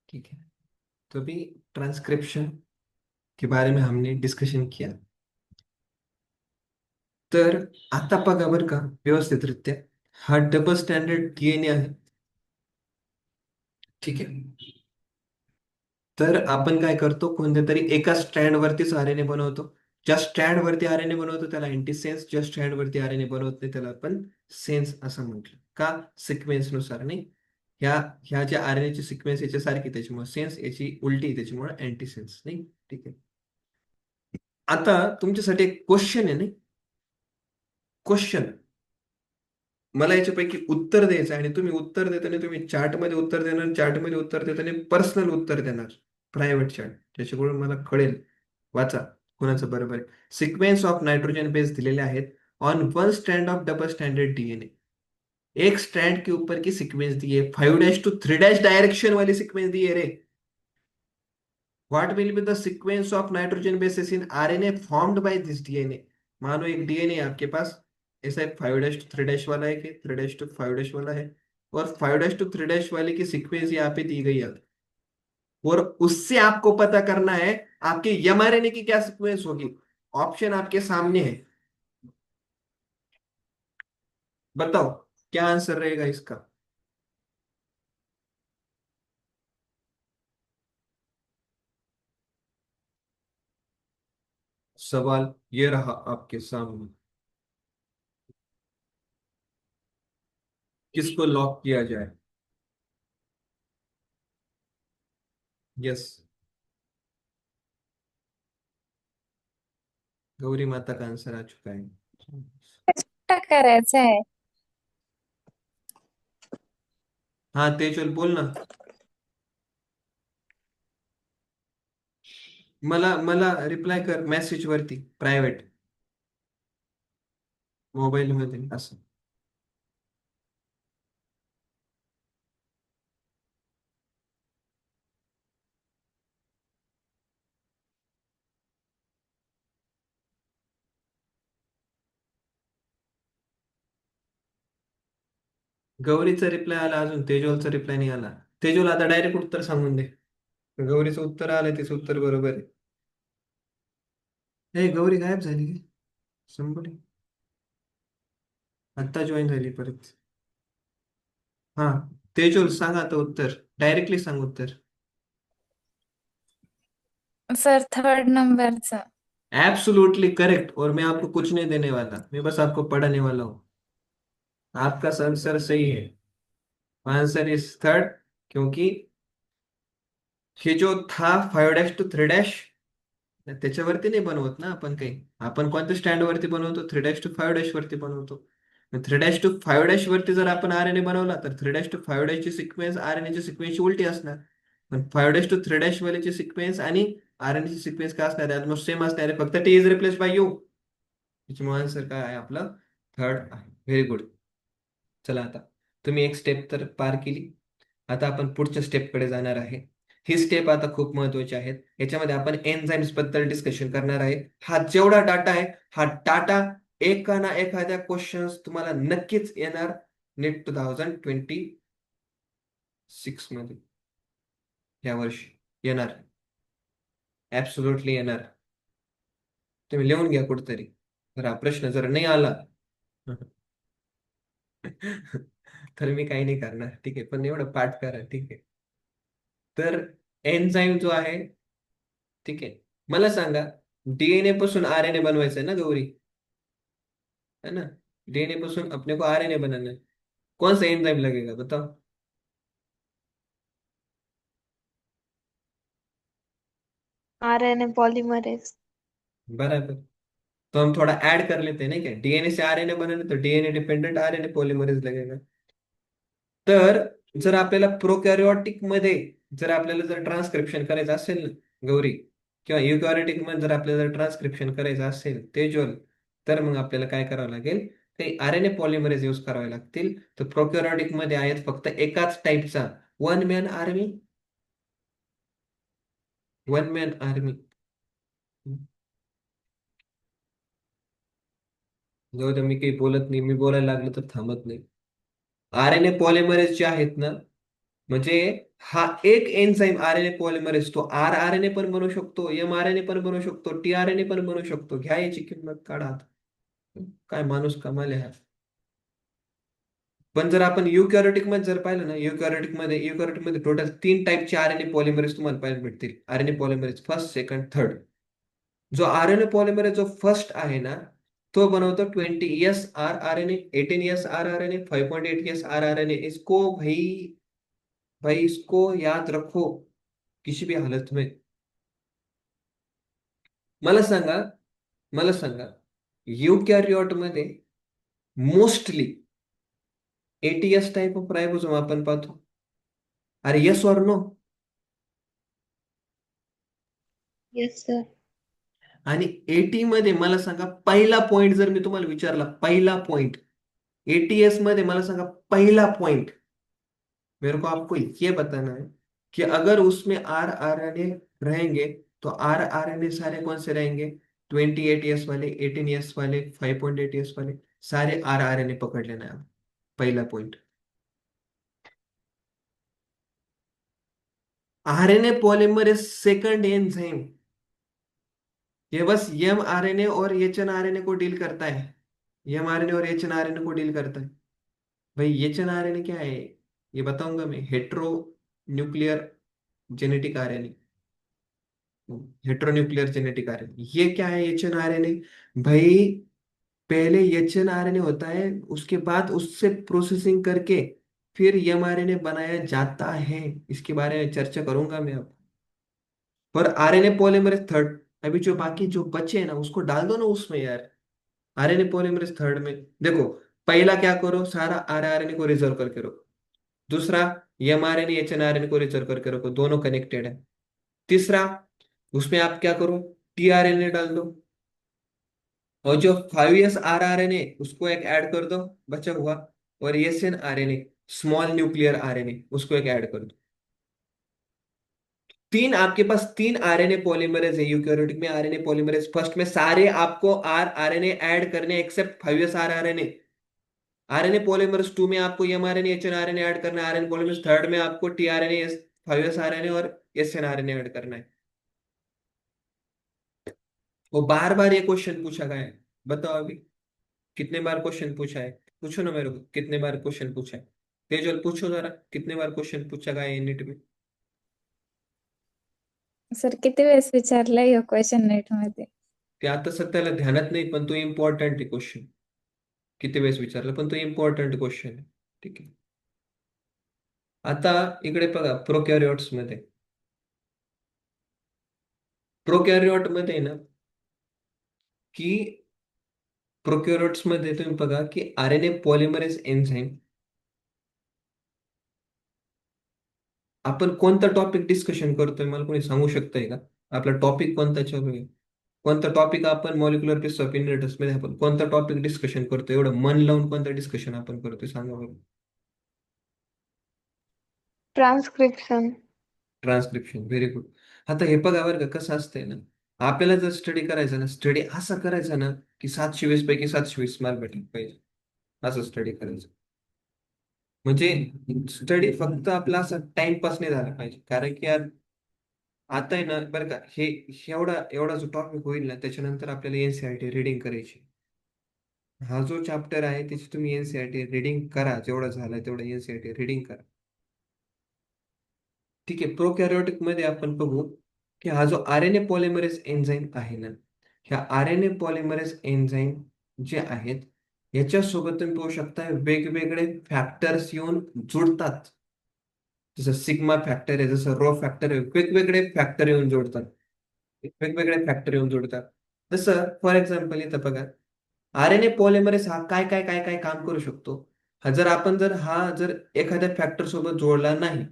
ठीक है। तो अभी ट्रांसक्रिप्शन के बारे में हमने डिस्कशन किया। तर आता बघा बरं का व्यवस्थितरित्या, हा डबल स्टँडर्ड डीएनए आहे. ठीक आहे. तर आपण काय करतो, कोणत्या तरी एका स्ट्रँड वरतीच आरएनए बनवतो. ज्या स्ट्रँड वरती आरएनए बनवतो त्याला अँटीसेन्स, ज्या स्ट्रँड वरती आरएनए बनवत नाही त्याला आपण सेन्स असं म्हटलं. का? सिक्वेन्स नुसार नाही. ह्या ह्या ज्या आरएनए ची सिक्वेन्स याच्या सारखी त्याच्यामुळे सेन्स, याची उलटी त्याच्यामुळे अँटीसेन्स नाही. ठीक आहे. आता तुमच्यासाठी एक क्वेश्चन आहे नाही. क्वेश्चन मला याच्यापैकी उत्तर द्यायचं आहे आणि तुम्ही उत्तर देताना तुम्ही चार्टमध्ये उत्तर देणार, चार्टमध्ये उत्तर देताना पर्सनल उत्तर देणार, प्रायव्हेट चार्ट, ज्याच्याकडून मला कळेल. वाचा कोणाचं बरोबर आहे. सिक्वेन्स ऑफ नाइट्रोजन बेस दिलेले आहेत on one strand of double standard DNA. एक स्ट्रैंड के ऊपर की सीक्वेंस दी है, 5' to 3' डायरेक्शन वाली सीक्वेंस दी है रे. What will be the sequence of nitrogen bases in RNA formed by this DNA. मानो एक डीएनए आपके पास ऐसा एक 5' to 3' वाला है कि 3' to 5' वाला है, और 5' to 3' वाले की सीक्वेंस यहाँ पे दी गई है, और उससे आपको पता करना है आपके एमआरएनए की क्या सीक्वेंस होगी. ऑप्शन आपके सामने है. बताओ क्या आंसर रहेगा इसका. सवाल ये रहा आपके सामने. किसको लॉक किया जाए. यस. गौरी माता का आंसर आ चुका है. एकटा करायचा आहे. हाँ तेजल बोल ना. मला मला रिप्लाय कर मेसेज वरती प्रायव्हेट, मोबाईल मध्ये असं. गौरीचा रिप्लाय आला, अजून तेजलचा रिप्लाय नाही आला. तेजल आता डायरेक्ट उत्तर सांगून दे. गौरीचं उत्तर आलंय, तिचं उत्तर बरोबर आहे. हे गौरी गायब झाली की संपली. आत्ता जॉईन झाली परत. हा. तेजल सांग आता उत्तर, डायरेक्टली सांग उत्तर. सर थर्ड नंबरचा. एब्सोल्युटली करेक्ट, और मैं आपको कुछ नहीं देने वाला, मैं बस आपको पढ़ाने वाला हूँ. आपका आंसर सही है. Answer is third. क्योंकि हे जो था 5' to 3', त्याच्यावरती नाही बनवत ना आपण काही. आपण कोणत्या स्टँड वरती बनवतो, 3' to 5' वरती बनवतो. 3' to 5' वरती जर आपण आरएनए बनवला तर 3' to 5' ची सिक्वेन्स आरएनए ची सिक्वेन्सची उलटी असणार. पण 5' to 3' वालीची सिक्वेन्स आणि आरएनए ची सिक्वेन्स काय असणार आहे, ऑलमोस्ट सेम असणार आहे, फक्त T is replace by you. त्याच्यामुळे आन्सर काय आहे आपलं, थर्ड आहे. Very good. चला आता तुम्ही एक स्टेप तर पार केली. आता आपण पुढच्या स्टेपकडे जाणार आहे. ही स्टेप आता खूप महत्वाची आहे. याच्यामध्ये आपण एन्झाईम्स बद्दल डिस्कशन करणार आहे. हा जेवढा डाटा आहे, हा डाटा एका ना एखाद्या क्वेश्चन्स तुम्हाला नक्कीच येणार नेट 2026 मध्ये, या वर्षी येणार. ऍब्सोल्युटली येणार. तुम्ही लिहून घ्या कुठेतरी. जर हा प्रश्न जर नाही आला तर मी काही नाही करणार. ठीक आहे, पण एवढं पाठ करा. ठीक आहे. तर एन्झाईम जो आहे, ठीक है, मला सांगा, डीएनए पासून आरएनए बनवायचं है ना गौरी, है ना. डीएनए पासून अपने को आरएनए बनाना है. कौन सा एंजाइम लगेगा बताओ. RNA polymerase. बराबर. तो हम थोड़ा ऐड कर लेते हैं, नहीं क्या, डीएनए से आरएनए बनाना तो डीएनए डिपेंडेंट आरएनए पॉलीमरेज लगेगा. तर जर आपल्याला प्रोकॅरियोटिक मध्ये जर आपल्याला जर ट्रान्सक्रिप्शन करायचं असेल ना गौरी, किंवा युकॅरियोटिक मध्ये जर आपल्याला जर ट्रान्सक्रिप्शन करायचं असेल तेजल, तर मग आपल्याला काय करावं लागेल, ते आरएनए पॉलिमरेज यूज करावे लागतील. तर प्रोकॅरियोटिक मध्ये आहेत फक्त एकाच टाईपचा one man army. One man army. जाऊ दे, मी काही बोलत नाही, मी बोलायला लागलो तर थांबत नाही. आरएनए पॉलिमरेज जे आहेत ना, म्हणजे हा एक एन्झाईम आरएनए पॉलिमरेज तो आरआरएनए पण बनवू शकतो, एमआरएनए पण बनवू शकतो, टीआरएनए पण बनवू शकतो. घ्या याची किंमत काढा आता. काय माणूस कमाल आहे हा. पण जर आपण युकॅरियोटिक मध्ये जर पाहिलं ना, युकॅरियोटिक मध्ये टोटल 3 टाईपचे आरएनए पॉलिमरेज तुम्हाला पाहायला भेटतील. RNA polymerase first, second, third. जो आरएनए पॉलिमरेज जो फर्स्ट आहे ना, तो बनवतो 20 R R N A, 18 R R N A, 5.8 R R N A. इसको भाई, भाई इसको याद रखो किसी भी हालत में. मला सांगा, मला सांगा, युकॅरियोट मध्ये मोस्टली 80s टाइप ऑफ रायबोसोम आपण पाहतो. अरे yes or no? Yes sir. आणि 80 मध्ये मला सांगा पहिला पॉइंट जर मी तुम्हाला विचारला, पहिला पॉइंट 80s मध्ये मला सांगा पहिला पॉइंट, मेरे को आपको ये बताना है कि अगर उसमें आर आर एन ए रहेंगे तो आर आर एन ए सारे कौन से रहेंगे? 28 वाले, 18 वाले, 5.8 वाले, सारे आर आर एन ए पकड़ लेना है आप. पहला point. R N A polymer is second enzyme. ये बस एम आर एन ए और H N R N A को डील करता है. एम आर एन ए और H N R N A को डील करता है. भाई H N R N A क्या है ये बताऊंगा मैं. Heteronuclear genetic R N A. Heteronuclear genetic RNA. ये क्या है एच एन आर एन ए? भाई पहले H N R N A होता है, उसके बाद उससे प्रोसेसिंग करके फिर एम आर एन ए बनाया जाता है. इसके बारे में चर्चा करूंगा मैं अब. और आरएनए पॉलीमरेज थर्ड. अभी जो बाकी जो बचे हैं ना उसको डाल दो ना उसमें यार. आरएनए पॉलीमरेज थर्ड में देखो, पहला क्या करो, सारा आर आर एन ए को रिजर्व करके रखो. दूसरा, M R N A H N R N A को रिजर्व करके रखो, दोनों कनेक्टेड है. तीसरा, उसमें आप क्या करो, टीआरएनए डाल दो. और जो 5s are R N A उसको एक ऐड कर दो, बचा हुआ. और S N R N A, small nuclear R N A, उसको एक ऐड कर दो. तीन आपके पास, तीन आरएनए पॉलीमरेज है यूकैरियोटिक में. आरएनए पॉलीमरेज फर्स्ट में सारे आपको आर आरएनए ऐड करने except 5s R RNA. RNA polymerase 2 में आपको mRNA H N RNA add करना है. आरएनए पॉलीमरेज थर्ड में आपको टीआरएनए 5s आरएनए और एस एन आरएनए ऐड करना है. वो बार बार ये क्वेश्चन पूछा गया है. बताओ अभी कितने बार क्वेश्चन पूछा है? पूछो ना मेरे को, कितने बार क्वेश्चन पूछा है? तेजल पूछो जरा, कितने बार क्वेश्चन पूछा गया है नीट में? सर किती वेळेस विचारलाय ह्यो क्वेश्चन नेट मध्ये? ते आता सध्याला ध्यानात नाही, पण तो इम्पॉर्टंट आहे क्वेश्चन. किती वेळेस विचारलं, पण तो इम्पॉर्टंट क्वेश्चन आहे. ठीक आहे. आता इकडे बघा, प्रोकॅरियोट्स मध्ये, प्रोकॅरियोट मध्ये आहे ना, की प्रोकॅरियोट्स मध्ये तुम्ही बघा की आरएनए पॉलिमरेज एन्झाईम. आपण कोणता टॉपिक डिस्कशन करतोय मला कोणी सांगू शकतंय का? आपला टॉपिक कोणता चालू आहे? कोणता टॉपिक आपण मॉलिक्युलर पिस ऑफ इनहेरिटन्स मध्ये आपण कोणता टॉपिक डिस्कशन करतोय? एवढं मन लावून कोणतं डिस्कशन आपण करतोय सांगा बरं. ट्रान्सक्रिप्शन. Transcription, very good. आता हे बघा बरं का कसं असतंय ना, आपल्याला जर स्टडी करायचा ना, स्टडी असा करायचा ना की 720 पैकी 720 मार्क भेटले पाहिजे. असं स्टडी करायचं. म्हणजे स्टडी फक्त आपला असं टाइमपास नाही झाला पाहिजे. कारण की यार आता आहे ना बरं का, हे एवढा एवढा जो टॉपिक होईल ना त्याच्यानंतर आपल्याला एनसीईआरटी रिडिंग करायची. हा जो चॅप्टर आहे त्याची तुम्ही एनसीईआरटी रिडिंग करा, जेवढं झालं तेवढं एनसीईआरटी रिडिंग करा. ठीक आहे. प्रोकॅरियोटिक मध्ये आपण बघू की हा जो आरएनए पॉलिमरेज एन्झाईम आहे ना, ह्या आरएनए पॉलिमरेज एन्झाईम जे आहेत याच्यासोबत तुम्ही पाहू शकता वेगवेगळे फॅक्टर्स येऊन जुडतात. जसं सिग्मा फॅक्टर आहे, जसं रो फॅक्टर आहे, वेगवेगळे फॅक्टर येऊन जोडतात. वेगवेगळे फॅक्टर येऊन जोडतात. जसं फॉर एक्झाम्पल इथं बघा, आरएनए पॉलिमरेज हा काय काय काय काय काम करू शकतो. हा जर एखाद्या फॅक्टर सोबत जोडला नाही,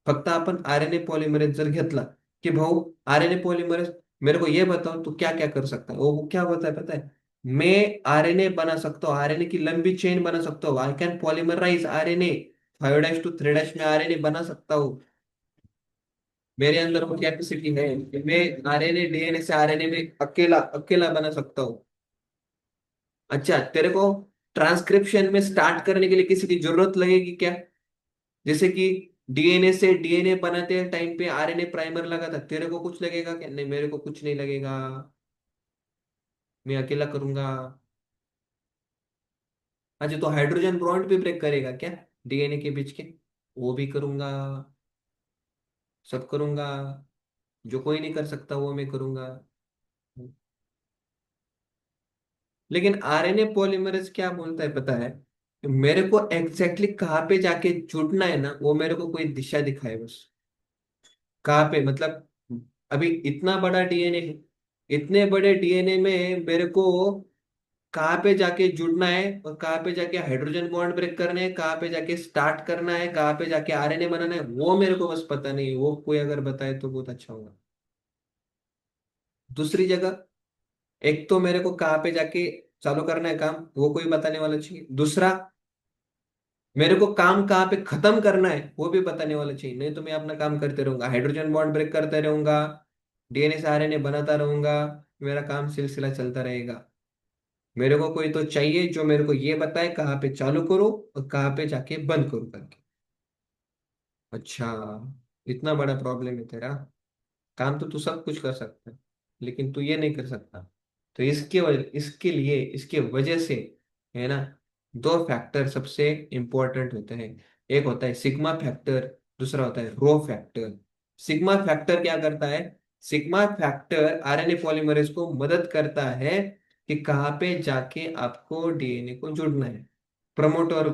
फक्त आपण आरएनए पॉलिमरेज जर घेतला की भाऊ आरएनए पॉलिमरेज मेरे को ये बताओ तू क्या क्या कर सकता है, वो क्या होता है पता है? मैं आरएनए बना सकता हूँ, आरएनए की लंबी चेन बना सकता हूँ. I can polymerase RNA 5' to 3' में आरएनए बना सकता हूँ. मेरे अंदर वो कैपेसिटी है कि मैं आरएनए डीएनए से आरएनए में अकेला अकेला बना सकता हूँ. अच्छा, तेरे को ट्रांसक्रिप्शन में स्टार्ट करने के लिए किसी की जरूरत लगेगी क्या? जैसे कि डीएनए से डीएनए बनाते टाइम पे आरएनए प्राइमर लगा था, तेरे को कुछ लगेगा क्या? नहीं, मेरे को कुछ नहीं लगेगा, मैं अकेला करूंगा। अच्छा, तो हाइड्रोजन बॉन्ड भी ब्रेक करेगा क्या डीएनए के बीच के? वो भी करूंगा, सब करूंगा, जो कोई नहीं कर सकता वो मैं करूंगा। लेकिन आरएनए पॉलीमरेज क्या बोलता है पता है? मेरे को एग्जैक्टली कहाँ पे जाके जुड़ना है ना, वो मेरे को कोई दिशा दिखाए बस। कहाँ पे मतलब, अभी इतना बड़ा डीएनए है, इतने बड़े डीएनए में मेरे को कहाँ पे जाके जुड़ना है, और कहाँ पे जाके हाइड्रोजन बॉन्ड ब्रेक करना है, कहाँ पे जाके स्टार्ट करना है, कहाँ पे जाके आरएनए बनाना है, वो मेरे को बस पता नहीं है। वो कोई अगर बताए तो बहुत अच्छा होगा। दूसरी जगह, एक तो मेरे को कहाँ पे जाके चालू करना है काम, वो कोई बताने वाला चाहिए। दूसरा, मेरे को काम कहाँ पे खत्म करना है वो भी बताने वाला चाहिए। नहीं तो मैं अपना काम करते रहूंगा, हाइड्रोजन बॉन्ड ब्रेक करते रहूंगा, डीएनए से आरएनए बनाता रहूंगा, मेरा काम सिलसिला चलता रहेगा। मेरे को कोई तो चाहिए जो मेरे को ये बताए कहाँ पे चालू करो और कहाँ पे जाके बंद करो करके। अच्छा, इतना बड़ा प्रॉब्लम है तेरा। काम तो तू सब कुछ कर सकता है, लेकिन तू ये नहीं कर सकता। तो इसके लिए, इसके वजह से, है ना, दो फैक्टर सबसे इंपॉर्टेंट होते हैं। एक होता है सिग्मा फैक्टर, दूसरा होता है रो फैक्टर। सिग्मा फैक्टर क्या करता है? सिग्मा फैक्टर आरएनए पॉलीमरेज को मदद करता है कि कहाँ पे जाके आपको डीएनए को जुड़ना है। प्रमोटर,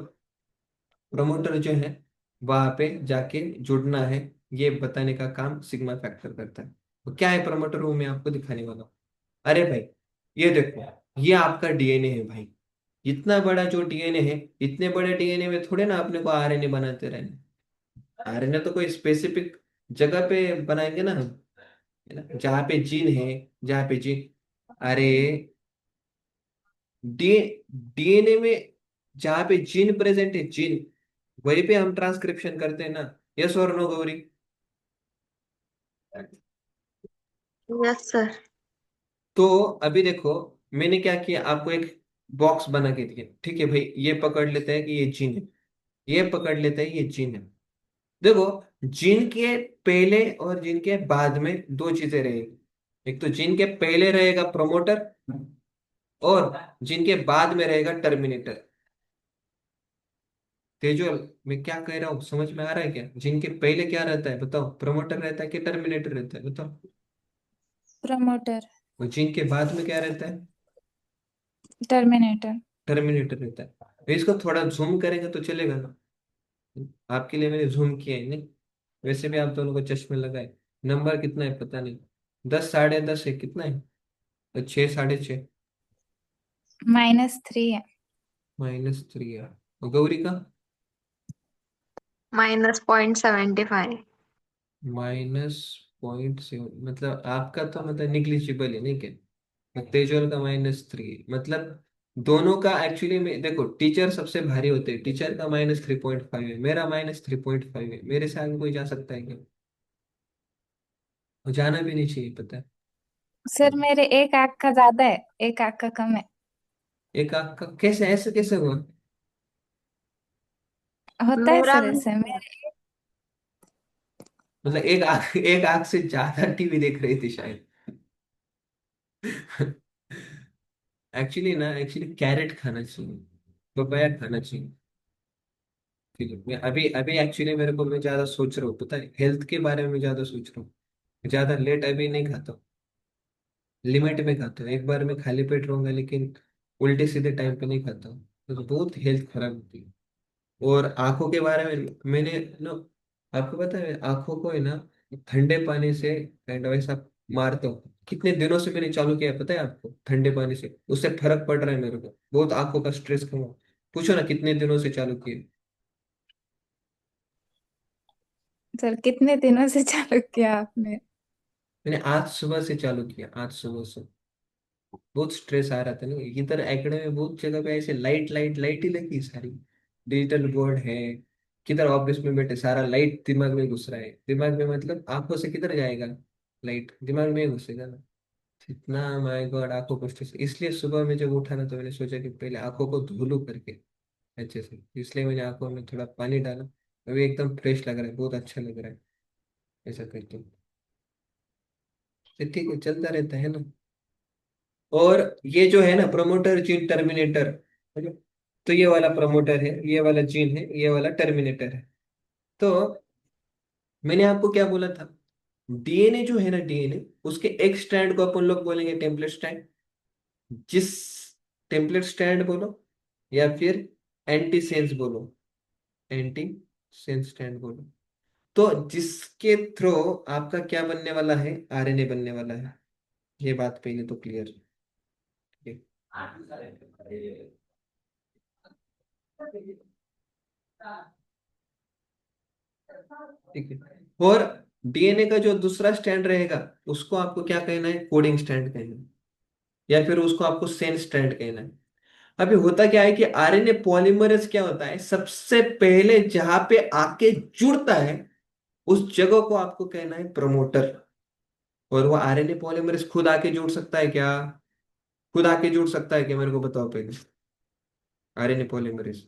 प्रमोटर जो है वहां पे जाके जुड़ना है, ये बताने का काम सिग्मा फैक्टर करता है। तो क्या है प्रमोटर, वो मैं आपको दिखाने वाला हूँ। अरे भाई, ये देखो, ये आपका डीएनए है भाई। इतना बड़ा जो डीएनए है, इतने बड़े डीएनए में थोड़े ना अपने को आरएनए बनाते रहने। आरएनए तो कोई स्पेसिफिक जगह पे बनाएंगे ना हम, है ना, जहाँ पे जीन है, जहाँ पे जीन, अरे डी डीएनए में जहाँ पे जीन प्रेजेंट है, जीन, वहीं पे हम ट्रांसक्रिप्शन करते हैं ना। यस और नो गौरी? Yes sir. तो अभी देखो, मैंने क्या किया, आपको एक बॉक्स बना के दिया, ठीक है भाई, ये पकड़ लेते हैं कि ये जीन है, ये पकड़ लेते हैं ये जीन है। देखो, जीन के पहले और जीन के बाद में दो चीजें रहेगी। एक तो जीन के पहले रहेगा प्रोमोटर, और जीन के बाद में रहेगा टर्मिनेटर। तेजल, मैं क्या कह रहा हूँ समझ में आ रहा है क्या? जीन के पहले क्या रहता है बताओ, प्रोमोटर रहता है कि टर्मिनेटर रहता है बताओ? प्रमोटर। और जीन के बाद में क्या रहता है? टर्मिनेटर। टर्मिनेटर रहता है। तो इसको थोड़ा जूम करेंगे तो चलेगा ना? आपके लिए मैंने जूम किया है नहीं? वैसे भी आप दोनों को चश्मे लगाए। नंबर कितना है पता नहीं, 10, 10.5 है, कितना है? तो 6, 6.5। -3 है। -3 है। और गौरी का? -0.75। -0.7, मतलब आपका तो मतलब निग्लिजिबल है नहीं क्या? तेजल का -3, मतलब दोनों का एक्चुअली में देखो, टीचर सबसे भारी होते हैं, टीचर का -3.5 है, मेरा -3.5 है, मेरे से आगे कोई जा सकता है क्या? और जाना भी नहीं चाहिए, पता है। सर मेरे एक आंख का ज्यादा है, एक आंख का कम है। एक आंख का कैसे, ऐसे कैसे हुआ? होता है मेरा सर ऐसे मेरे। मतलब एक आंख से ज्यादा टीवी देख रही थी शायद। एक्चुअली कैरेट खाना चाहिए, पपाया खाना चाहिए। ठीक है, मैं अभी अभी एक्चुअली मेरे को, मैं ज्यादा सोच रहा हूँ पता है, हेल्थ के बारे में ज्यादा सोच रहा हूँ। ज्यादा लेट अभी नहीं खाता हूँ, लिमिट में खाता हूँ। एक बार मैं खाली पेट रहूंगा, लेकिन उल्टे सीधे टाइम पे नहीं खाता हूँ, तो बहुत हेल्थ खराब होती है। और आंखों के बारे में मैंने नो, आपको पता है आंखों को है ना, ठंडे पानी से काइंड वैसा मारता हूँ। कितने दिनों से मैंने चालू किया है पता है आपको? ठंडे पानी से उससे फर्क पड़ रहा है मेरे को, बहुत आंखों का स्ट्रेस कम हुआ। पूछो ना कितने दिनों से चालू किए? सर कितने दिनों से चालू किया आपने? मैंने आज सुबह से चालू किया, आज सुबह से। बहुत स्ट्रेस आ रहा था ना इधर एकेडमी में, बहुत जगह पे ऐसे लाइट लाइट लाइट ही लगी सारी। डिजिटल बोर्ड है, किधर ऑफिस में बैठे सारा लाइट दिमाग में घुस रहा है, दिमाग में मतलब आंखों से किधर जाएगा, लाइट दिमाग में ही घुसेगा ना। इतना माय गॉड, आंखों को स्ट्रेस, इसलिए सुबह में जब उठा ना तो मैंने सोचा कि पहले आंखों को धो लूं करके अच्छे से, इसलिए मैंने आंखों में थोड़ा पानी डाला, अभी एकदम फ्रेश लग रहा है, बहुत अच्छा लग रहा है ऐसा करके। तो ठीक है, चलता रहता है ना। और ये जो है ना प्रमोटर जीन टर्मिनेटर, तो ये वाला प्रमोटर है, ये वाला जीन है, ये वाला टर्मिनेटर है। तो मैंने आपको क्या बोला था, डीएनए जो है ना, डीएनए उसके एक स्ट्रैंड को अपन लोग बोलेंगे टेम्पलेट स्ट्रैंड। जिस टेम्पलेट स्ट्रैंड बोलो या फिर एंटी सेंस बोलो, एंटी सेंस स्ट्रैंड बोलो, तो जिसके थ्रू आपका क्या बनने वाला है, आरएनए बनने वाला है। ये बात पहले तो क्लियर है। ठीक है। और डीएनए का जो दूसरा स्ट्रैंड रहेगा, उसको आपको क्या कहना है, कोडिंग स्ट्रैंड कहना है, या फिर उसको आपको सेंस स्ट्रैंड कहना है। अभी होता क्या है कि आरएनए पॉलीमरेज क्या होता है, सबसे पहले जहां पे आके जुड़ता है उस जगह को आपको कहना है प्रमोटर। और वो आरएनए पॉलीमरेज खुद आके जुड़ सकता है क्या, खुद आके जुड़ सकता है क्या, मेरे को बताओ पहले। RNA polymerase,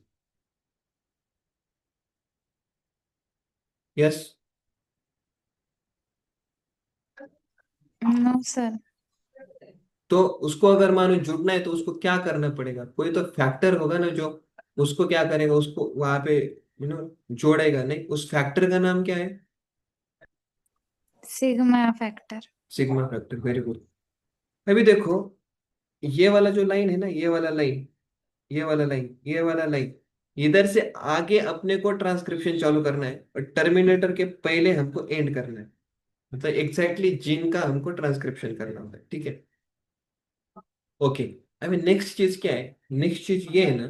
yes. No sir. तो उसको अगर मानो जुड़ना है तो उसको क्या करना पड़ेगा, कोई तो फैक्टर होगा ना जो उसको क्या करेगा, उसको वहां पे जोड़ेगा। नहीं, उस फैक्टर का नाम क्या है, sigma factor. Sigma factor, very good. अभी देखो, ये वाला जो लाइन है ना, ये वाला लाइन, ये वाला लाइन, ये वाला लाइन, इधर से आगे अपने को ट्रांसक्रिप्शन चालू करना है और टर्मिनेटर के पहले हमको एंड करना है। मतलब एग्जैक्टली जीन का हमको ट्रांसक्रिप्शन करना होता है, ठीक है। ओके। अभी नेक्स्ट चीज क्या है, नेक्स्ट चीज ये है ना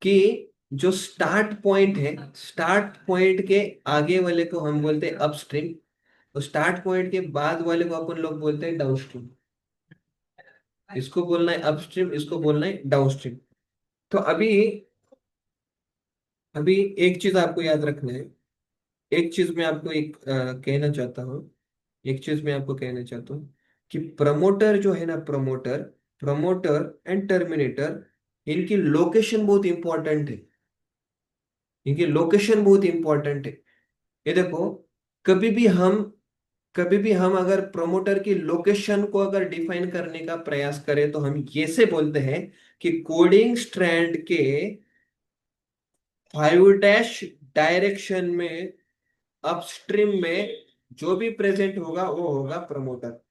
कि जो स्टार्ट पॉइंट है, स्टार्ट पॉइंट के आगे वाले को हम बोलते हैं अपस्ट्रीम, और स्टार्ट पॉइंट के बाद वाले को अपन लोग बोलते हैं डाउनस्ट्रीम। इसको बोलना है अपस्ट्रीम, इसको बोलना है डाउनस्ट्रीम। तो अभी अभी एक चीज आपको याद रखना है, एक चीज मैं आपको एक कहना चाहता हूँ, एक चीज मैं आपको कहना चाहता हूँ कि प्रमोटर जो है ना, प्रमोटर, प्रमोटर एंड टर्मिनेटर, इनकी लोकेशन बहुत इंपॉर्टेंट है। इनकी लोकेशन बहुत इंपॉर्टेंट है। ये देखो, कभी भी हम कभी भी हम अगर प्रमोटर की लोकेशन को अगर डिफाइन करने का प्रयास करें तो हम ये से बोलते हैं कि कोडिंग स्ट्रैंड के 5' डायरेक्शन में, अपस्ट्रीम में जो भी प्रेजेंट होगा वो होगा प्रमोटर।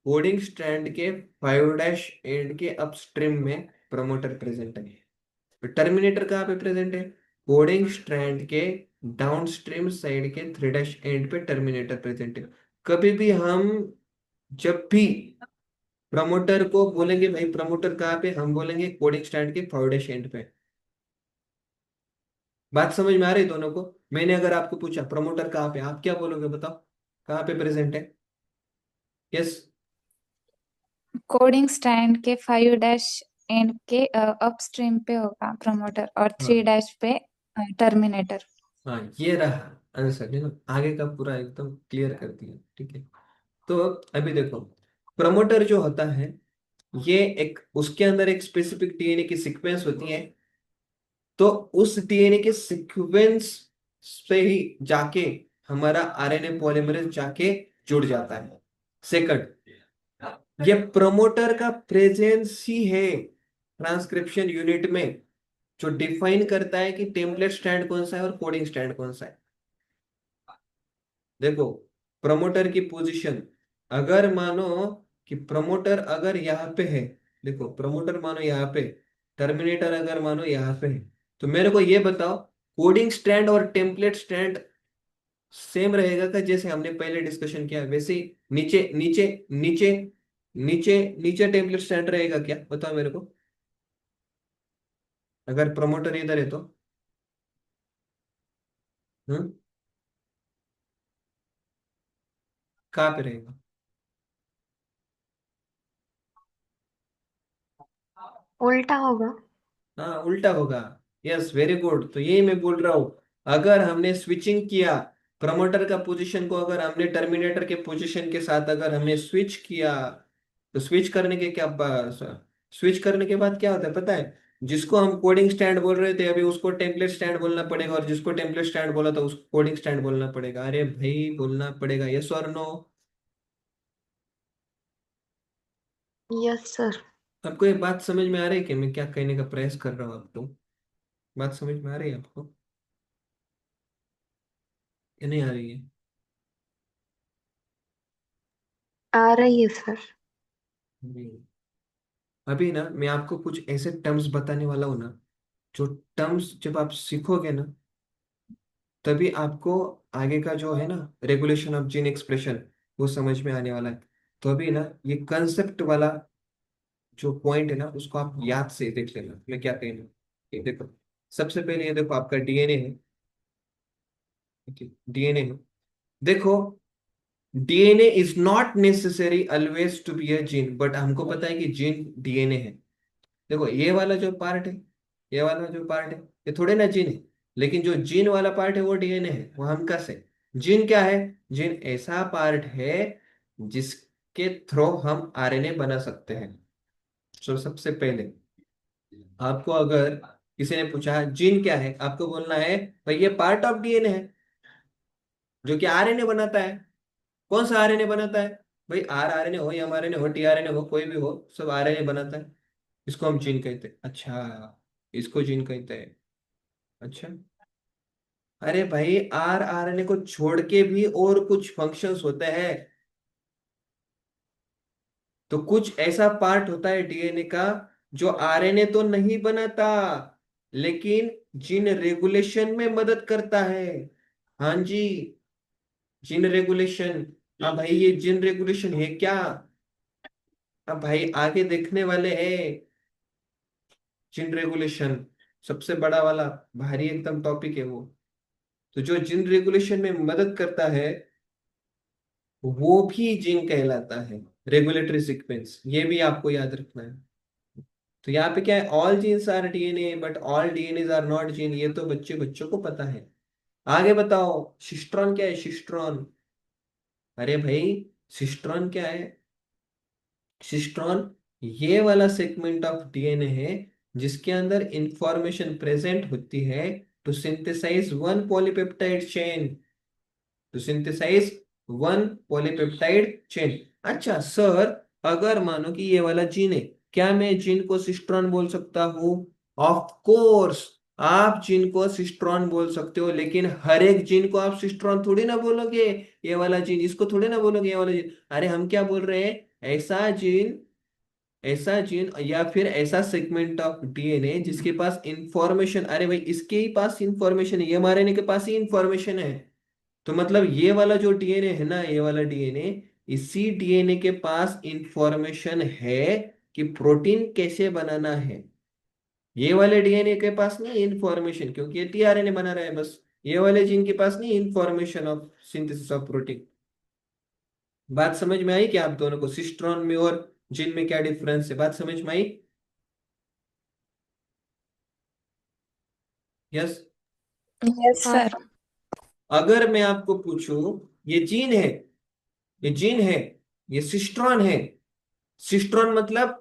कोडिंग स्ट्रैंड के 5' एंड के अपस्ट्रीम में प्रमोटर प्रेजेंट है। टर्मिनेटर कहाँ पे प्रेजेंट है, कोडिंग स्ट्रैंड के डाउनस्ट्रीम साइड के 3' एंड पे टर्मिनेटर प्रेजेंट है। कभी भी हम, जब भी प्रमोटर को बोलेंगे भाई प्रमोटर कहाँ पे, हम बोलेंगे कोडिंग स्टैंड के 5' एंड पे। बात समझ में आ रही है दोनों को। मैंने अगर आपको पूछा प्रमोटर कहाँ पे, आप क्या बोलोगे बताओ, कहाँ पे प्रेजेंट है, यस। कोडिंग स्टैंड के 5' एंड के अपस्ट्रीम पे होगा प्रमोटर और हाँ 3' पे टर्मिनेटर। हाँ, ये रहा आंसर, है ना, आगे का पूरा एकदम क्लियर कर दिया, ठीक है। तो अभी देखो, प्रमोटर जो होता है, ये एक, उसके अंदर एक स्पेसिफिक डीएनए की सीक्वेंस होती है। तो उस डीएनए के सीक्वेंस से ही जाके हमारा आरएनए पॉलीमरेज जाके जुड़ जाता है। सेकंड, ये प्रमोटर का प्रेजेंस ही है ट्रांसक्रिप्शन यूनिट में, जो डिफाइन करता है कि टेम्पलेट स्टैंड कौन सा है और कोडिंग स्टैंड कौन सा है। देखो, प्रमोटर की पोजीशन, अगर मानो कि प्रमोटर अगर यहाँ पे है, देखो प्रमोटर मानो यहाँ पे, टर्मिनेटर अगर मानो यहाँ पे है, तो मेरे को ये बताओ, कोडिंग स्टैंड और टेम्पलेट स्टैंड सेम रहेगा क्या, जैसे हमने पहले डिस्कशन किया वैसे ही नीचे नीचे नीचे नीचे नीचे टेम्पलेट स्टैंड रहेगा क्या, बताओ मेरे को। अगर प्रमोटर इधर है तो हम्म, कहाँ पे रहेगा। उल्टा होगा। हाँ, उल्टा होगा। यस, वेरी गुड, तो यही मैं बोल रहा हूँ। अगर हमने स्विचिंग किया, प्रमोटर का पोजीशन को अगर हमने टर्मिनेटर के पोजीशन के साथ अगर हमने स्विच किया, तो स्विच करने के बाद क्या होता है पता है, जिसको हम कोडिंग स्टैंड बोल रहे थे अभी उसको टेम्पलेट स्टैंड बोलना पड़ेगा, और जिसको टेम्पलेट स्टैंड बोला था उसको कोडिंग स्टैंड बोलना पड़ेगा। अरे भाई बोलना पड़ेगा, यस और नो। Yes sir. आपको ये बात समझ में आ रही है कि मैं क्या कहने का प्रयास कर रहा हूँ आपको? बात समझ में आ रही है आपको या नहीं आ रही है? आ रही है सर। हम्म। अभी ना मैं आपको कुछ ऐसे टर्म्स बताने वाला हूँ ना, जो टर्म्स जब आप सीखोगे ना तभी आपको आगे का जो है ना रेगुलेशन ऑफ जीन एक्सप्रेशन वो समझ में आने वाला है। तो अभी ना ये कंसेप्ट वाला जो पॉइंट है ना उसको आप याद से देख लेना मैं क्या कहना। ये देखो, सबसे पहले ये देखो आपका डीएनए है। डीएनए है, देखो DNA is not necessary always to be a gene, but हमको पता है कि जीन डीएनए है। देखो ये वाला जो पार्ट है, ये वाला जो पार्ट है ये थोड़े ना जीन है, लेकिन जो जीन वाला पार्ट है वो डीएनए है, वो हम कैसे। जीन क्या है? जीन ऐसा पार्ट है जिसके थ्रू हम आरएनए बना सकते हैं। तो सबसे पहले आपको अगर किसी ने पूछा जीन क्या है, आपको बोलना है भाई ये पार्ट ऑफ डीएनए है जो कि आरएनए बनाता है। कौन सा आरएनए बनाता है? भाई आर आरएनए हो या एमआरएनए हो टीआरएनए हो कोई भी हो, सब आरएनए बनाता है। इसको हम जीन कहते हैं। अच्छा, इसको जीन कहते हैं। अच्छा, अरे भाई आर आरएनए को छोड़ के भी और कुछ फंक्शंस होते हैं। तो कुछ ऐसा पार्ट होता है डीएनए का जो आरएनए तो नहीं बनाता लेकिन जीन रेगुलेशन में मदद करता है। हाँ जी, जीन रेगुलेशन। हाँ भाई ये जीन रेगुलेशन है क्या? अब भाई आगे देखने वाले हैं जीन रेगुलेशन, सबसे बड़ा वाला भारी एकदम टॉपिक है वो। तो जो जीन रेगुलेशन में मदद करता है वो भी जीन कहलाता है, रेगुलेटरी सीक्वेंस, ये भी आपको याद रखना है। तो यहाँ पे क्या है, all genes are DNA but all DNA are not gene, ये तो बच्चे बच्चों को पता है। आगे बताओ सिस्ट्रॉन क्या है? सिस्ट्रॉन, अरे भाई सिस्ट्रॉन क्या है? सिस्ट्रॉन ये वाला सेगमेंट ऑफ डीएनए है जिसके अंदर इंफॉर्मेशन प्रेजेंट होती है to synthesize one polypeptide chain, to synthesize one polypeptide chain. अच्छा सर, अगर मानो कि ये वाला जीन है, क्या मैं जीन को सिस्ट्रॉन बोल सकता हूँ? ऑफ कोर्स आप जीन को सिस्ट्रॉन बोल सकते हो, लेकिन हर एक जीन को आप सिस्ट्रॉन थोड़ी ना बोलोगे। ये वाला जीन इसको थोड़ी ना बोलोगे, ये वाला जीन। अरे हम क्या बोल रहे हैं, ऐसा जीन, ऐसा जीन या फिर ऐसा सेगमेंट ऑफ डीएनए जिसके पास इंफॉर्मेशन, अरे भाई इसके ही पास इंफॉर्मेशन है, ये एमआरएनए के पास ही इंफॉर्मेशन है। तो मतलब ये वाला जो डीएनए है ना, ये वाला डीएनए, इसी डीएनए के पास इंफॉर्मेशन है कि प्रोटीन कैसे बनाना है। ये वाले डीएनए के पास नहीं इंफॉर्मेशन, क्योंकि ये टीआरएनए बना रहा है बस। ये वाले जीन के पास नहीं information of synthesis of protein. बात समझ में आई कि आप दोनों को सिस्ट्रॉन में और जीन में क्या डिफरेंस है? बात समझ में आई? यस। यस हाँ सर। सर। अगर मैं आपको पूछूं ये जीन है, ये जीन है, ये सिस्ट्रॉन है। सिस्ट्रॉन मतलब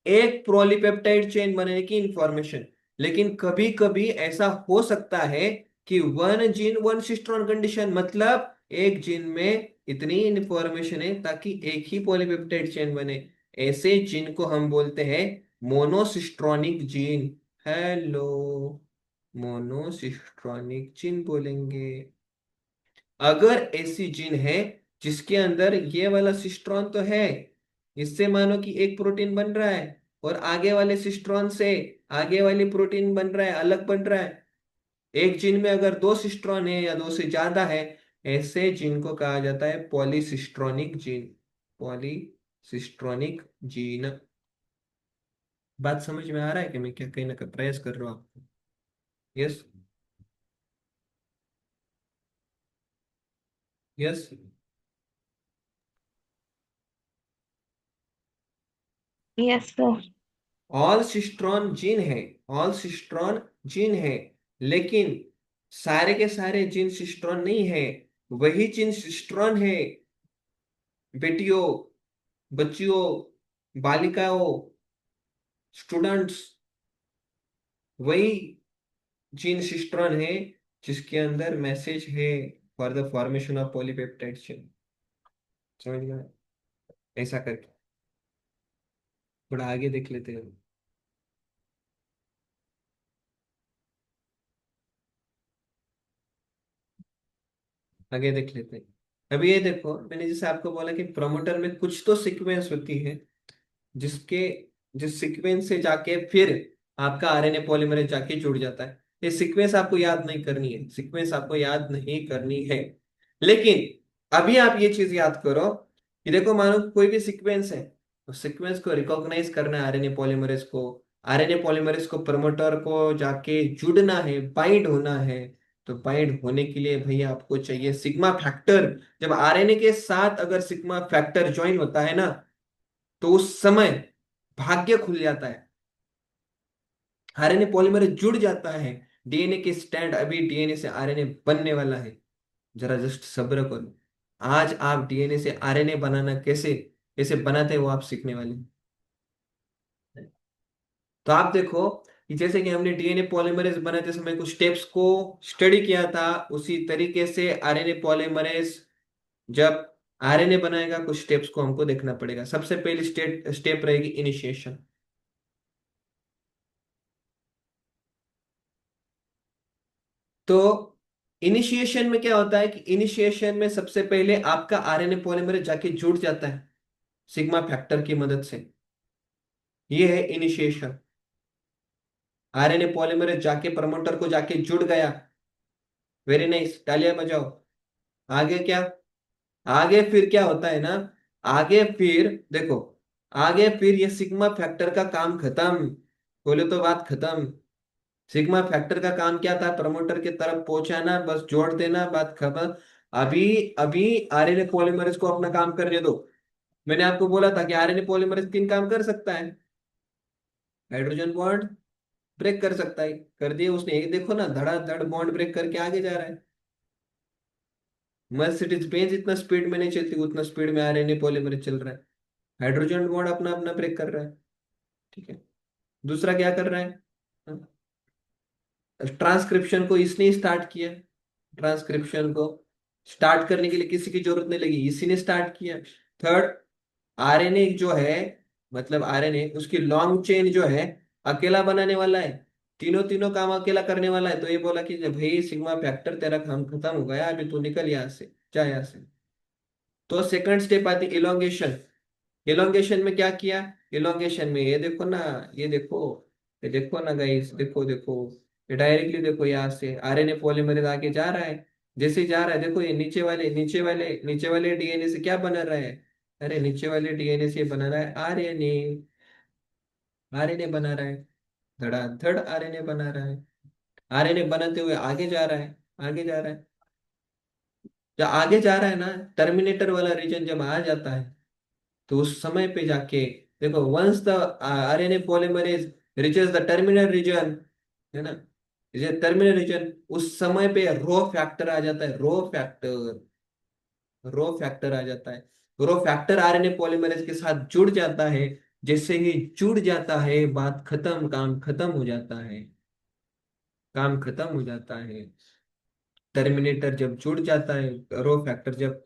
एक पॉलीपेप्टाइड चेन बनाने की इंफॉर्मेशन। लेकिन कभी कभी ऐसा हो सकता है कि one gene one cistron condition, मतलब एक जीन में इतनी इंफॉर्मेशन है ताकि एक ही पॉलीपेप्टाइड चेन बने। ऐसे जीन को हम बोलते हैं monocistronic gene. Hello, monocistronic gene बोलेंगे। अगर ऐसी जीन है जिसके अंदर ये वाला सिस्ट्रॉन तो है, इससे मानो कि एक प्रोटीन बन रहा है, और आगे वाले सिस्ट्रॉन से आगे वाली प्रोटीन बन रहा है, अलग बन रहा है। एक जीन में अगर दो सिस्ट्रॉन है या दो से ज्यादा है, ऐसे जीन को कहा जाता है पॉलीसिस्ट्रॉनिक जीन। Polycistronic gene. बात समझ में आ रहा है कि मैं क्या कहने का प्रयास कर रहा हूँ आपको? Yes. Yes. Yes sir. All cistron gene है, ऑल सिस्ट्रॉन जीन है, लेकिन सारे के सारे जीन सिस्ट्रॉन नहीं है। वही जीन सिस्ट्रॉन है बेटियों, बच्चियों, बालिकाओं, स्टूडेंट्स, वही जीन सिस्ट्रॉन है जिसके अंदर मैसेज है for the formation of polypeptide chain. समझ गए? ऐसा करके थोड़ा आगे देख लेते हैं। आगे देख लेते हैं। अभी ये देखो, मैंने जैसे आपको बोला कि प्रमोटर में कुछ तो सीक्वेंस होती है जिसके जिस सीक्वेंस से जाके फिर आपका आरएनए पॉलीमरेज जाके जुड़ जाता है। ये सीक्वेंस आपको याद नहीं करनी है, सीक्वेंस आपको याद नहीं करनी है। लेकिन अभी आप ये चीज याद करो कि देखो, मानो कोई भी सीक्वेंस है, तो सीक्वेंस को रिकॉग्नाइज करना है आरएनए पॉलीमरेज को। आरएनए पॉलीमरेज को प्रमोटर को जाके जुड़ना है, बाइंड होना है। तो बाइंड होने के लिए भैया आपको चाहिए सिग्मा फैक्टर। जब आरएनए के साथ अगर सिग्मा फैक्टर ज्वाइन होता है ना, तो उस समय भाग्य खुल जाता है, आरएनए पॉलीमरेज जुड़ जाता है। डीएनए के स्टैंड, अभी डीएनए से आरएनए बनने वाला है। जरा जस्ट सब्र करो। आज आप डीएनए से आरएनए बनाना कैसे कैसे बनाते हैं वो आप सीखने वाले हैं। तो आप देखो कि जैसे कि हमने डीएनए पॉलीमरेज बनाते समय कुछ स्टेप्स को स्टडी किया था, उसी तरीके से आरएनए पॉलीमरेज जब आरएनए बनाएगा कुछ स्टेप्स को हमको देखना पड़ेगा। सबसे पहली स्टेप रहेगी इनिशिएशन। तो इनिशिएशन में क्या होता है कि इनिशिएशन में सबसे पहले आपका आरएनए पॉलीमरेज जाके जुड़ जाता है सिग्मा फैक्टर की मदद से। ये है इनिशिएशन। आरएनए पॉलीमरेज जाके प्रमोटर को जाके जुड़ गया। वेरी नाइस, तालियां बजाओ। आगे क्या? आगे फिर क्या होता है ना, आगे फिर देखो, आगे फिर ये सिग्मा फैक्टर का काम खत्म। बोले तो बात खत्म। सिग्मा फैक्टर का काम क्या था? प्रमोटर की तरफ पहुंचाना, बस जोड़ देना, बात खत्म। अभी अभी आरएनए पॉलीमरेज को अपना काम करने दो। मैंने आपको बोला था कि आरएनए पॉलीमरेज 3 काम कर सकता है। हाइड्रोजन बॉन्ड ब्रेक कर सकता है, कर दिए उसने। एक देखो ना, धड़ाधड़ बॉन्ड ब्रेक करके आगे जा रहा है। मर्सिडीज बेंज इतना स्पीड में नहीं चलती, उतना स्पीड में आरएनए पॉलीमरेज चल रहा है। हाइड्रोजन बॉन्ड अपना अपना ब्रेक कर रहा है। ठीक है। दूसरा क्या कर रहा है? ट्रांसक्रिप्शन को इसने स्टार्ट किया। ट्रांसक्रिप्शन को स्टार्ट करने के लिए किसी की जरूरत नहीं लगी, इसी ने स्टार्ट किया। थर्ड, आरएनए जो है, मतलब आरएनए उसकी लॉन्ग चेन जो है अकेला बनाने वाला है। तीनों तीनों काम अकेला करने वाला है। तो ये बोला कि भाई सिग्मा फैक्टर तेरा काम खत्म हो गया, अभी तू निकल यहाँ से, जा यहाँ से। तो सेकंड स्टेप आती इलोंगेशन। इलोंगेशन में क्या किया? इलोंगेशन में ये देखो ना, ये देखो, ये देखो ना गाइस, देखो देखो, ये डायरेक्टली देखो, यहाँ से आरएनए पॉलीमरेज आगे जा रहा है। जैसे ही जा रहा है देखो, ये नीचे वाले डीएनए से क्या बना रहा है? अरे नीचे वाले डीएनए से बना रहा है आरएनए। आरएनए बना रहा है, धड़ाधड़ आरएनए बना रहा है। आरएनए बनाते हुए आगे जा रहा है, आगे जा रहा है। जब आगे जा रहा है ना, टर्मिनेटर वाला रीजन जब आ जाता है, तो उस समय पे जाके देखो, once the RNA polymerase reaches the terminal region, है ना, ये टर्मिनल रीजन, उस समय पे रो फैक्टर आ जाता है। रो फैक्टर आ जाता है। रो फैक्टर आरएनए पॉलीमरेज के साथ जुड़ जाता है। जैसे ही जुड़ जाता है, बात खत्म, काम खत्म हो जाता है। काम खत्म हो जाता है। टर्मिनेटर जब जुड़ जाता है, रो फैक्टर जब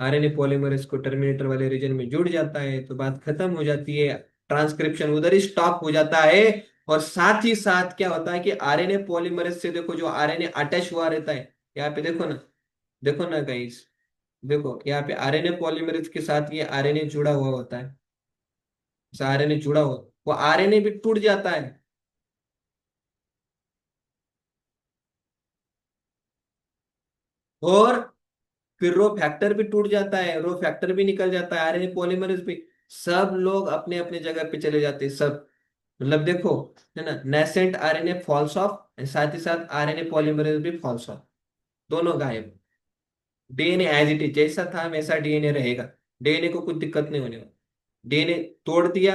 आरएनए पॉलीमरेज को टर्मिनेटर वाले रीजन में जुड़ जाता है, तो बात खत्म हो जाती है। ट्रांसक्रिप्शन उधर ही स्टॉप हो जाता है। और साथ ही साथ क्या होता है कि आरएनए पॉलीमरेज से देखो, जो आरएनए अटैच हुआ रहता है, यहाँ पे देखो ना, देखो ना गाइस, देखो यहाँ पे आरएनए पॉलीमरेज के साथ ये आरएनए जुड़ा हुआ होता है। आरएनए जुड़ा हुआ, वो आरएनए भी टूट जाता है। और फिर रो फैक्टर भी टूट जाता है, रो फैक्टर भी निकल जाता है, आरएनए पॉलीमरेज भी। सब लोग अपने अपने जगह पे चले जाते हैं सब। मतलब देखो, है ना, नेसेंट आरएनए फॉल्स ऑफ, साथ ही साथ आरएनए पॉलीमरेज भी फॉल्स ऑफ। दोनों गायब। डीएनए एज इट इज, जैसा था वैसा डीएनए रहेगा। डीएनए को कुछ दिक्कत नहीं होने वाली। डीएनए तोड़ दिया,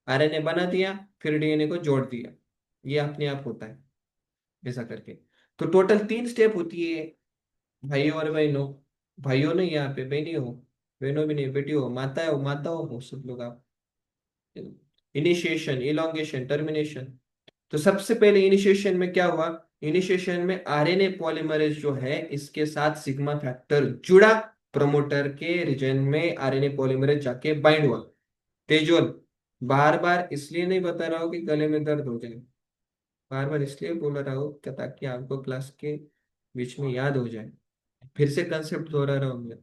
आरएनए बना दिया, फिर डीएनए को जोड़ दिया। ये अपने आप होता है, ऐसा करके। तो टोटल 3 स्टेप होती है भाइयों और बहनों। भाइयों नहीं, यहाँ पे बहनी हो, बहनों भी नहीं, बेटी हो, माता हो सब लोग आप। Initiation, elongation, termination. तो सबसे पहले इनिशिएशन में क्या हुआ, इनिशिएशन में आरएनए पॉलीमरेज जो है इसके साथ सिग्मा फैक्टर जुड़ा, प्रोमोटर के रीजन में आरएनए पॉलीमरेज जाके बाइंड हुआ। तेजोल, बार बार इसलिए नहीं बता रहा हूँ कि गले में दर्द हो जाए, बार बार इसलिए बोल रहा हूँ ताकि आपको क्लास के बीच में याद हो जाए, फिर से कंसेप्ट दोहरा रहा हूँ मैं।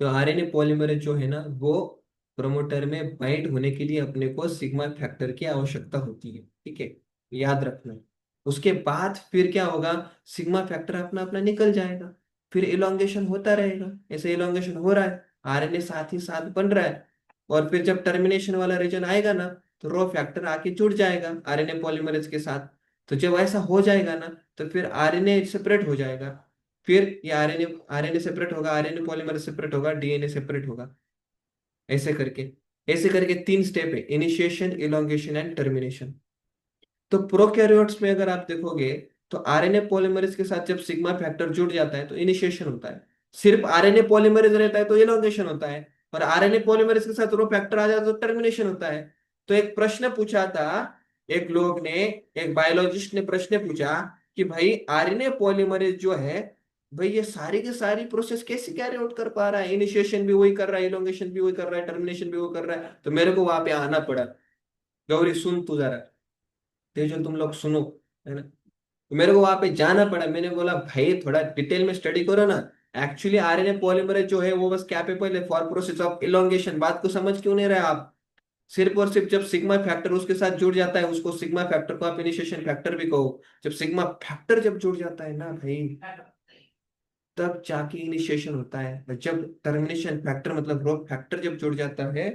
तो आरएनए पॉलीमरेज जो है ना वो प्रोमोटर में बाइंड होने के लिए अपने को सिग्मा फैक्टर की आवश्यकता होती है, ठीक है, याद रखना। उसके बाद फिर क्या होगा, सिग्मा फैक्टर अपना अपना निकल जाएगा, फिर इलोंगेशन होता रहेगा, ऐसे इलोंगेशन हो रहा है, आरएनए साथ ही साथ बन रहा है, और फिर जब टर्मिनेशन वाला रीजन आएगा ना तो रो फैक्टर आके जुड़ जाएगा आरएनए पॉलीमरेज के साथ। तो जब ऐसा हो जाएगा ना तो फिर आरएनए सेपरेट हो जाएगा, फिर ये आरएनए आरएनए सेपरेट होगा, आरएनए पॉलीमरेज सेपरेट होगा, डीएनए सेपरेट होगा, ऐसे करके। ऐसे करके 3 स्टेप है, इनिशिएशन, इलोंगेशन एंड टर्मिनेशन। तो प्रोकैरियोट्स में अगर आप देखोगे तो आरएनए पॉलीमरेज के साथ जब सिग्मा फैक्टर जुड़ जाता है तो इनिशिएशन होता है, सिर्फ आरएनए पॉलीमरेज रहता है तो इलोंगेशन होता है, और आरएनए पॉलीमरेज के साथ रो फैक्टर आ जाता है तो टर्मिनेशन होता है। तो एक प्रश्न पूछा था, एक लोग ने, एक बायोलॉजिस्ट ने प्रश्न पूछा कि भाई आरएनए पॉलीमरेज जो है, भाई ये सारी की सारी प्रोसेस कैसे कैरी आउट कर पा रहा है, इनिशिएशन भी वही कर रहा है, इलोंगेशन भी वही कर रहा है, टर्मिनेशन भी वो कर रहा है। तो मेरे को वहां पे आना पड़ा, गौरी सुन तू जरा, तेजल तुम लोग सुनो, है ना। तो मेरे को वहां पे जाना पड़ा, मैंने बोला भाई थोड़ा डिटेल में स्टडी करो ना। एक्चुअली आरएनए पॉलीमरेज जो है वो बस कैपेबल है फॉर प्रोसेस ऑफ इलोंगेशन, बात को समझ क्यों नहीं रहे आप। सिर्फ और सिर्फ जब सिग्मा फैक्टर उसके साथ जुड़ जाता है, उसको सिग्मा फैक्टर को आप इनिशिएशन फैक्टर भी कहो, जब सिग्मा फैक्टर जब जुड़ जाता है ना भाई, तब जाके इनिशिएशन होता है। जब टर्मिनेशन फैक्टर मतलब ग्रोथ फैक्टर जब जुड़ जाता है,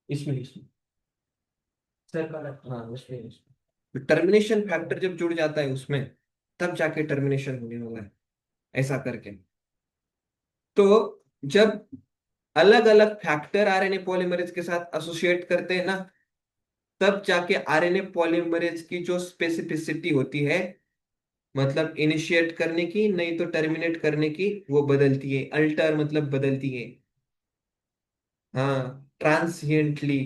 इसमें इसमें सर हाँ उसमें टर्मिनेशन फैक्टर जब जुड़ जाता है उसमें, तब जाके टर्मिनेशन होने वाला है, ऐसा करके। तो जब अलग अलग फैक्टर आरएनए पॉलीमरेज के साथ एसोसिएट करते हैं ना, तब जाके आरएनए पॉलीमरेज की जो स्पेसिफिसिटी होती है, मतलब इनिशिएट करने की नहीं तो टर्मिनेट करने की, वो बदलती है, अल्टर मतलब बदलती है, हाँ ट्रांसिएंटली,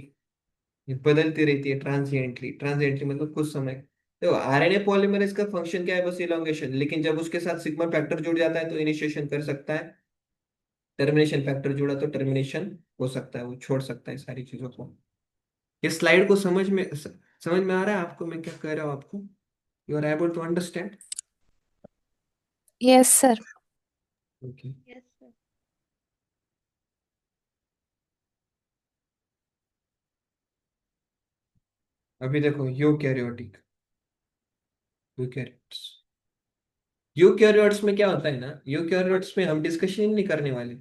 बदलती रहती है, ट्रांसिएंटली, ट्रांसिएंटली मतलब कुछ समय। तो आरएनए पॉलीमरेज का फंक्शन क्या है, बस इलोंगेशन, लेकिन जब उसके साथ सिग्मा फैक्टर जुड़ जाता है तो इनिशिएशन कर सकता है, टर्मिनेशन फैक्टर जुड़ा तो टर्मिनेशन हो सकता है, वो छोड़ सकता है सारी चीजों को। ये स्लाइड को समझ में आ रहा है आपको मैं क्या कह रहा हूँ आपको, you are able to understand. Yes, sir. Okay, Yes, sir. अभी देखो यूकैरियोटिक, यूकैरियोट्स, यूकैरियोट्स में क्या होता है ना, यूकैरियोट्स में हम डिस्कशन नहीं करने वाले,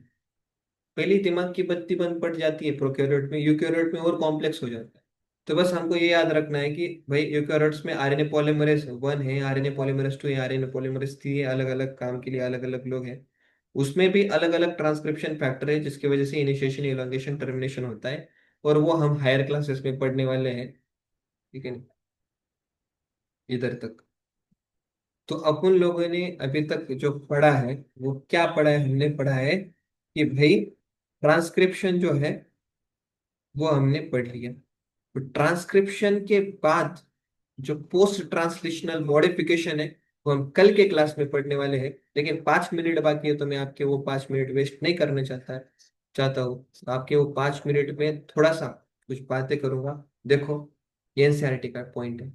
पहली दिमाग की बत्ती बंद पड़ जाती है प्रोकैरियोट में, यूकैरियोट में और कॉम्प्लेक्स हो जाता है। तो बस हमको ये याद रखना है कि भाई यूकैरियोट्स में आरएनए पॉलीमरेज 1 है, आरएनए पॉलीमरेज 2 है, आरएनए पॉलीमरेज 3 है, अलग अलग काम के लिए अलग अलग लोग हैं, उसमें भी अलग अलग ट्रांसक्रिप्शन फैक्टर है जिसकी वजह से इनिशिएशन, इलॉन्गेशन, टर्मिनेशन होता है, और वो हम हायर क्लासेस में पढ़ने वाले हैं, ठीक है ना, इधर तक। तो अपन लोगों ने अभी तक जो पढ़ा है वो क्या पढ़ा है, हमने पढ़ा है कि भाई ट्रांसक्रिप्शन जो है वो हमने पढ़ लिया, तो ट्रांसक्रिप्शन के बाद जो पोस्ट ट्रांसलेशनल मॉडिफिकेशन है वो हम कल के क्लास में पढ़ने वाले हैं। लेकिन 5 मिनट बाकी है तो मैं आपके वो 5 मिनट वेस्ट नहीं करना चाहता हूँ, तो आपके वो 5 मिनट में थोड़ा सा कुछ बातें करूंगा। देखो ये एनसीईआरटी का पॉइंट है,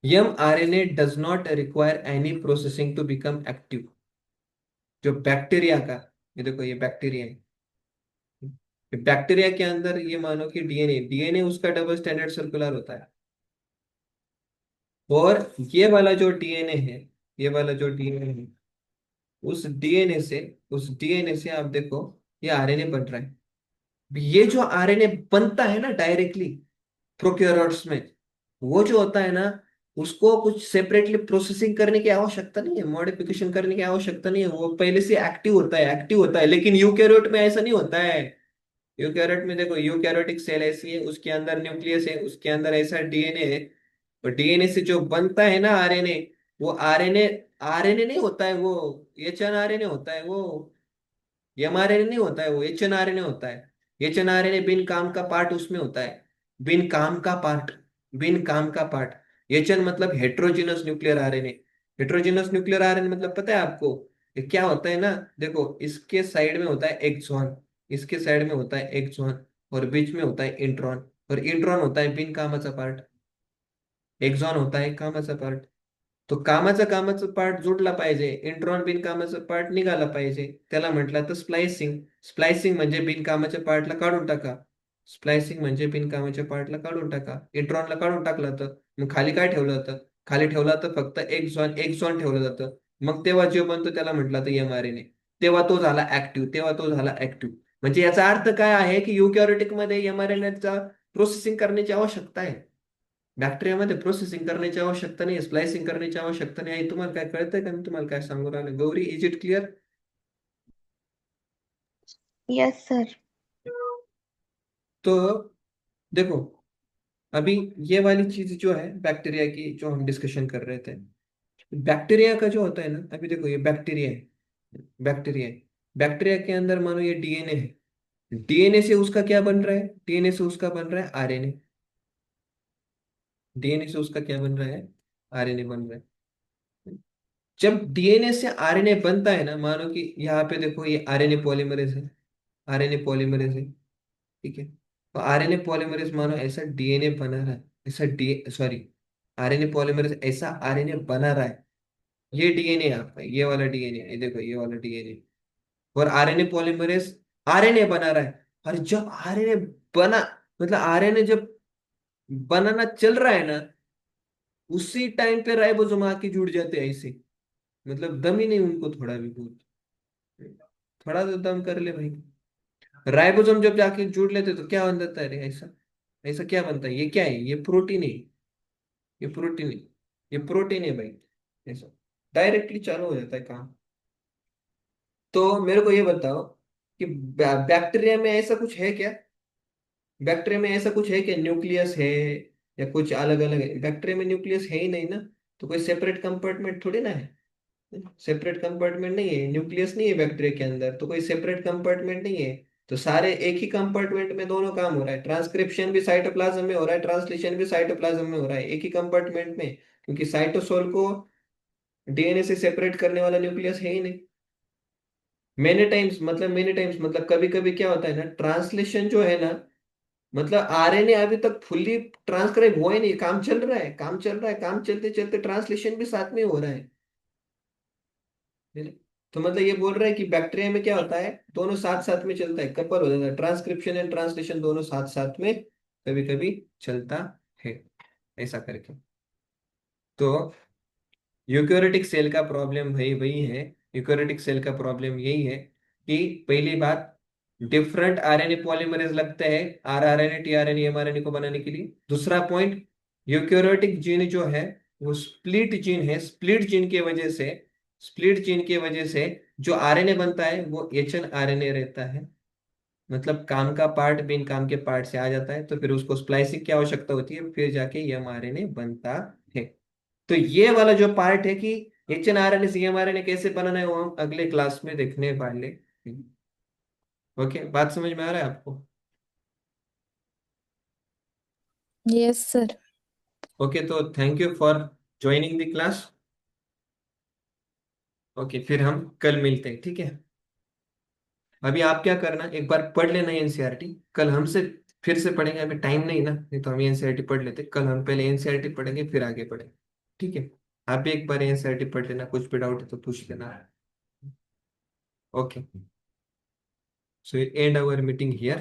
mRNA does not require any processing to become active। जो बैक्टीरिया का, ये देखो ये बैक्टीरिया है, बैक्टीरिया के अंदर ये मानो कि डीएनए, डीएनए उसका डबल स्टैंडर्ड सर्कुलर होता है, और ये वाला जो डीएनए है, ये वाला जो डीएनए है, उस डीएनए से, उस डीएनए से आप देखो ये आरएनए बन रहा है। ये जो आरएनए बनता है ना डायरेक्टली प्रोक्योरट्स में, वो जो होता है ना, उसको कुछ सेपरेटली प्रोसेसिंग करने की आवश्यकता नहीं है, मॉडिफिकेशन करने की आवश्यकता नहीं है, वो पहले से एक्टिव होता है। लेकिन यूकैरियोट में ऐसा नहीं होता है। यूकैरियोट में देखो, यूकैरियोटिक सेल ऐसी है, उसके अंदर न्यूक्लियस है, उसके अंदर ऐसा डीएनए है, और डीएनए से जो बनता है ना आरएनए, वो आरएनए, आरएनए नहीं होता है वो, एचएनआरएनए होता है वो, एमआरएनए नहीं होता है वो, एचएनआरएनए होता है। एचएनआरएनए बिन काम का पार्ट उसमें होता है, बिन काम का पार्ट, बिन काम का पार्ट। एचएन मतलब heterogeneous nuclear RNA. Heterogeneous nuclear RNA मतलब पता है आपको ये क्या होता है ना? देखो, इसके साइड में होता है एक्सॉन, इसके साइड में होता है एक्सॉन, और बीच में होता है इंट्रॉन, और इंट्रॉन होता है बिन कामाचा पार्ट, एक्सॉन होता है कामाचा पार्ट। तो कामाचा पार्ट जोडला पाहिजे, इंट्रॉन बिनकामाचा पार्ट निघाला पाहिजे, त्याला म्हटलं तर स्प्लायसिंग. स्प्लायसिंग म्हणजे बिनकामाच्या पार्टला काढून टाका. स्प्लायसिंग म्हणजे बिनकामाच्या पार्टला काढून टाका. इंट्रॉनला काढून टाकलं तर मग खाली काय ठेवलं जातं? खाली ठेवलं तर फक्त एक झॉन ठेवलं जातं. मग तेव्हा जे बनतो त्याला म्हटलं तर एमआरएनए. तेव्हा तो झाला ऍक्टिव्ह, तेव्हा तो झाला ऍक्टिव्ह. म्हणजे याचा अर्थ काय आहे की युकॅरियोटिक मध्ये एमआरएनएचा प्रोसेसिंग करण्याची आवश्यकता आहे. बॅक्टेरियामध्ये प्रोसेसिंग करण्याची आवश्यकता नाही, स्प्लायसिंग करण्याची आवश्यकता नाही. आई, तुम्हाला काय कळतंय का मी तुम्हाला काय सांगू राहिलो? Gauri, is it clear? Yes sir. तो देखो, अभी ये वाली चीज जो है बैक्टीरिया की, जो हम डिस्कशन कर रहे थे, बैक्टीरिया का जो होता है ना, अभी देखो ये बैक्टीरिया है, बैक्टीरिया है, बैक्टीरिया के अंदर मानो ये डीएनए है, डीएनए से उसका क्या बन रहा है? डीएनए से उसका बन रहा है आरएनए। डीएनए से उसका क्या बन रहा है? आरएनए बन रहा है। जब डीएनए से आरएनए बनता है ना, मानो कि यहाँ पे देखो ये आरएनए पॉलीमरेज है, आरएनए पॉलीमरेज है, ठीक है। तो आरएनए पॉलीमरेज मानो ऐसा डीएनए बना रहा है, ऐसा डी सॉरी, आरएनए पॉलीमरेज ऐसा आरएनए बना रहा है। ये डीएनए आपका, ये वाला डीएनए, ये देखो ये वाला डीएनए, और आरएनए पॉलीमरेज आरएनए बना रहा है। और जब आरएनए बना, मतलब आरएनए जब बनाना चल रहा है ना, उसी टाइम पे राइबोसोम आके जुड़ जाते हैं ऐसे। मतलब दम ही नहीं उनको थोड़ा भी बहुत, थोड़ा तो दम कर ले भाई। राइबोसोम जब जाके जुड़ लेते तो क्या बन जाता है रे ऐसा? ऐसा क्या बनता है? ये क्या है? ये प्रोटीन है, ये प्रोटीन है, ये प्रोटीन है भाई। ऐसा डायरेक्टली चालू हो जाता है काम। तो मेरे को ये बताओ कि बैक्टीरिया में ऐसा कुछ है क्या? बैक्टीरिया में ऐसा कुछ है क्या? न्यूक्लियस है या कुछ अलग अलग है? बैक्टीरिया में न्यूक्लियस है ही नहीं ना, तो कोई सेपरेट कंपार्टमेंट थोड़ी ना है। सेपरेट कंपार्टमेंट नहीं है, न्यूक्लियस नहीं है बैक्टीरिया के अंदर, तो कोई सेपरेट कंपार्टमेंट नहीं है। तो सारे एक ही कंपार्टमेंट में दोनों काम हो रहा है, ट्रांसक्रिप्शन भी साइटोप्लाज्म में हो रहा है, ट्रांसलेशन भी साइटोप्लाज्म में हो रहा है, एक ही कंपार्टमेंट में, क्योंकि साइटोसोल को डीएनए से सेपरेट करने वाला न्यूक्लियस है ही नहीं। मेनी टाइम्स मतलब कभी कभी क्या होता है ना, ट्रांसलेशन जो है ना, मतलब आरएनए अभी तक फुल्ली ट्रांसक्राइब हुआ ही नहीं, काम चल रहा है, काम चल रहा है, काम चलते चलते ट्रांसलेशन भी साथ में हो रहा है। तो मतलब ये बोल रहा है कि बैक्टीरिया में क्या होता है, दोनों साथ साथ में चलता है, कपल हो जाता है, ट्रांसक्रिप्शन एंड ट्रांसलेशन दोनों साथ साथ में कभी कभी चलता है, ऐसा करके। तो यूकेरियोटिक सेल का प्रॉब्लम भाई वही है, यूकेरियोटिक सेल का प्रॉब्लम यही है कि पहली बात, डिफरेंट आरएनए पॉलीमरेज लगते हैं आरआरएनए, टीआरएनए, एमआरएनए को बनाने के लिए। दूसरा पॉइंट, यूकेरियोटिक जीन जो है वो स्प्लिट जीन है, स्प्लिट जीन की वजह से जो आरएनए बनता है वो एचएन आरएनए रहता है। मतलब काम का पार्ट बिन काम के पार्ट से आ जाता है, तो फिर उसको स्प्लाइसिंग की आवश्यकता होती है, फिर जाके एमआरएनए बनता है। तो ये वाला जो पार्ट है कि एचएनआरएनए सीएमआरएनए कैसे बनाना है, वो हम अगले क्लास में देखने वाले हैं। ओके, बात समझ में आ रहा है आपको? Yes, sir. ओके, तो thank you for joining the class. Okay, फिर हम कल मिलते हैं, ठीक है? अभी आप क्या करना, एक बार पढ़ लेना एनसीईआरटी, कल हमसे फिर से पढ़ेंगे, अभी टाइम नहीं ना, नहीं तो हम एनसीईआरटी पढ़ लेते। कल हम पहले एनसीईआरटी पढ़ेंगे फिर आगे पढ़ेंगे, ठीक है? आप भी एक बार एनसीईआरटी पढ़ लेना, कुछ भी डाउट है तो पूछ लेना। Okay, so end our meeting here.